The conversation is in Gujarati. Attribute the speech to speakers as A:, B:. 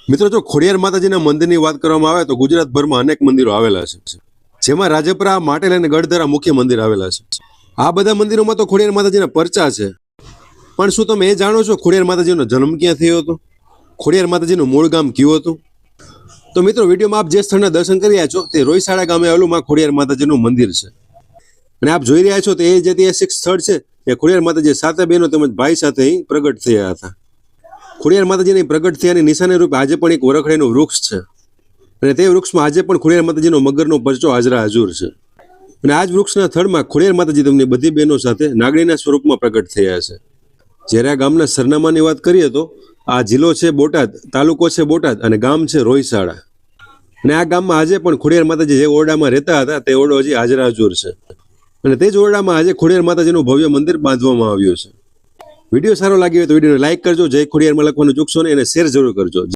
A: મિત્રો, જો ખોડિયાર માતાજીના મંદિરની વાત કરવામાં આવે તો ગુજરાતભરમાં અનેક મંદિરો આવેલા છે, જેમાં રાજપરા, માટેલ અને ગઢધરા મુખ્ય મંદિર આવેલા છે. આ બધા મંદિરોમાં તો ખોડિયાર માતાજીના પરચા છે. પણ શું તમે એ જાણો છો ખોડિયાર માતાજીનો જન્મ ક્યાં થયો હતો? ખોડિયાર માતાજીનું મૂળ ગામ કયું હતું? તો મિત્રો, વિડીયોમાં આપ જે સ્થળના દર્શન કરી રહ્યા છો તે રોયસાડા ગામે આવેલું માં ખોડિયાર માતાજીનું મંદિર છે. અને આપ જોઈ રહ્યા છો તે એ જ ઐતિહાસિક સ્થળ છે એ ખોડિયાર માતાજી સાતે બહેનો તેમજ ભાઈ સાથે અહીં પ્રગટ થયા હતા. ખોડિયાર માતાજીની પ્રગટ થયાની નિશાની રૂપે આજે પણ એક વરખડીનું વૃક્ષ છે, અને તે વૃક્ષમાં આજે પણ ખોડિયાર માતાજીનો મગરનો પરચો હાજરા હજુર છે. અને આ જ વૃક્ષના થડમાં ખોડિયાર માતાજી તેમની બધી બહેનો સાથે નાગણીના સ્વરૂપમાં પ્રગટ થયા છે. જ્યારે આ ગામના સરનામાની વાત કરીએ તો આ જિલ્લો છે બોટાદ, તાલુકો છે બોટાદ અને ગામ છે રોયસાડા. અને આ ગામમાં આજે પણ ખોડિયાર માતાજી જે ઓરડામાં રહેતા હતા તે ઓરડો હજી હાજરા હજુર છે. અને તે જ ઓરડામાં આજે ખોડિયાર માતાજીનું ભવ્ય મંદિર બાંધવામાં આવ્યું છે. વિડીયો સારો લાગ્યો હોય તો વિડીયોને લાઈક કરજો, જય ખોડિયારમાં લખવાનું ચૂકશો નહીં, અને શેર જરૂર કરજો.